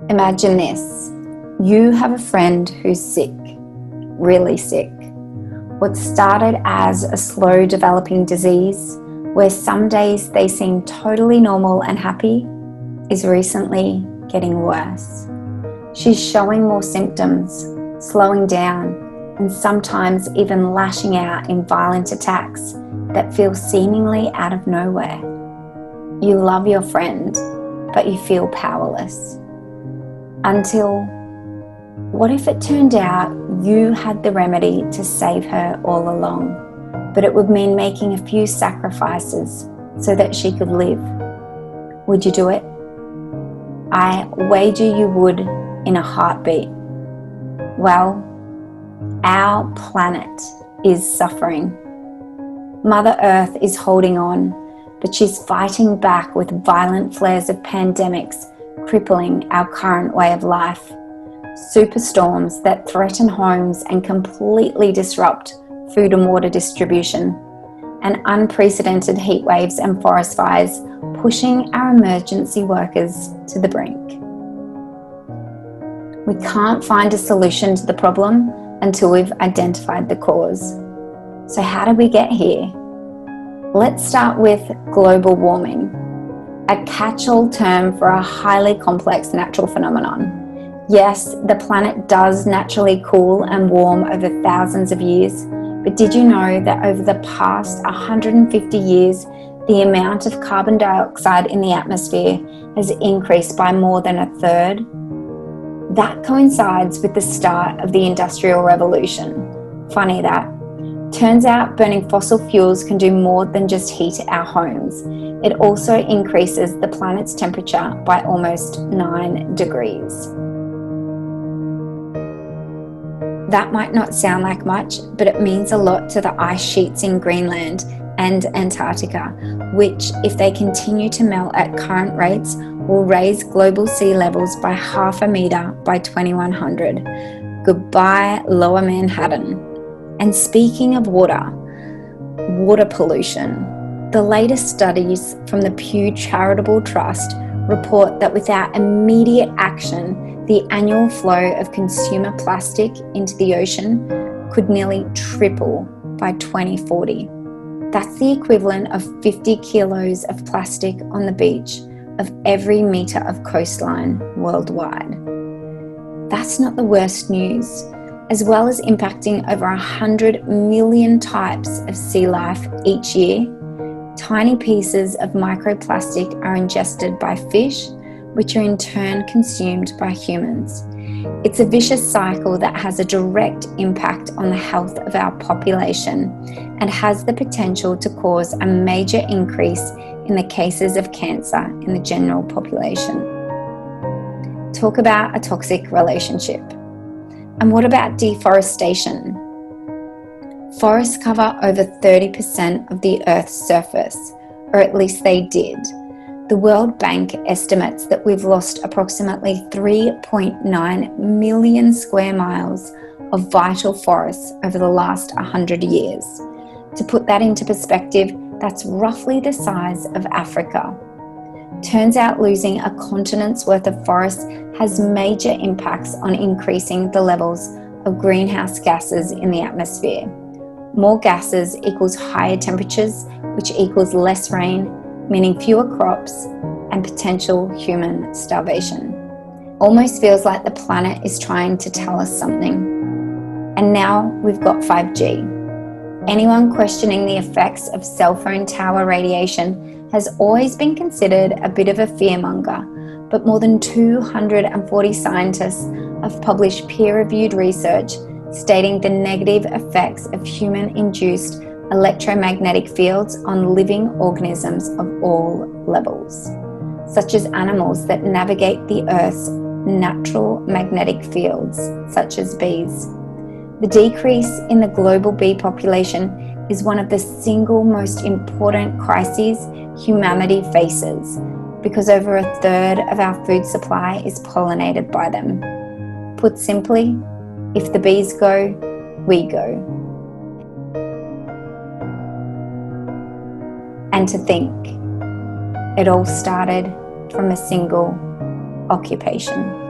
Imagine this. You have a friend who's sick, really sick. What started as a slow developing disease, where some days they seem totally normal and happy, is recently getting worse. She's showing more symptoms, slowing down, and sometimes even lashing out in violent attacks that feel seemingly out of nowhere. You love your friend, but you feel powerless. Until, what if it turned out you had the remedy to save her all along, but it would mean making a few sacrifices so that she could live? Would you do it? I wager you would in a heartbeat. Well, our planet is suffering. Mother Earth is holding on, but she's fighting back with violent flares of pandemics crippling our current way of life. Superstorms that threaten homes and completely disrupt food and water distribution, and unprecedented heat waves and forest fires pushing our emergency workers to the brink. We can't find a solution to the problem until we've identified the cause. So how did we get here? Let's start with global warming, a catch-all term for a highly complex natural phenomenon. Yes, the planet does naturally cool and warm over thousands of years, but did you know that over the past 150 years, the amount of carbon dioxide in the atmosphere has increased by more than a third? That coincides with the start of the Industrial Revolution. Funny that. Turns out burning fossil fuels can do more than just heat our homes. It also increases the planet's temperature by almost 9 degrees. That might not sound like much, but it means a lot to the ice sheets in Greenland and Antarctica, which, if they continue to melt at current rates, will raise global sea levels by 0.5 meter by 2100. Goodbye, Lower Manhattan. And speaking of water pollution, the latest studies from the Pew Charitable Trust report that without immediate action, the annual flow of consumer plastic into the ocean could nearly triple by 2040. That's the equivalent of 50 kilos of plastic on the beach of every meter of coastline worldwide. That's not the worst news. As well as impacting over 100 million types of sea life each year, tiny pieces of microplastic are ingested by fish, which are in turn consumed by humans. It's a vicious cycle that has a direct impact on the health of our population and has the potential to cause a major increase in the cases of cancer in the general population. Talk about a toxic relationship. And what about deforestation? Forests cover over 30% of the Earth's surface, or at least they did. The World Bank estimates that we've lost approximately 3.9 million square miles of vital forests over the last 100 years. To put that into perspective, that's roughly the size of Africa. Turns out losing a continent's worth of forests has major impacts on increasing the levels of greenhouse gases in the atmosphere. More gases equals higher temperatures, which equals less rain, meaning fewer crops and potential human starvation. Almost feels like the planet is trying to tell us something. And now we've got 5G. Anyone questioning the effects of cell phone tower radiation has always been considered a bit of a fearmonger, but more than 240 scientists have published peer-reviewed research stating the negative effects of human-induced electromagnetic fields on living organisms of all levels, such as animals that navigate the Earth's natural magnetic fields, such as bees. The decrease in the global bee population is one of the single most important crises humanity faces, because over a third of our food supply is pollinated by them. Put simply, if the bees go, we go. And to think, it all started from a single occupation.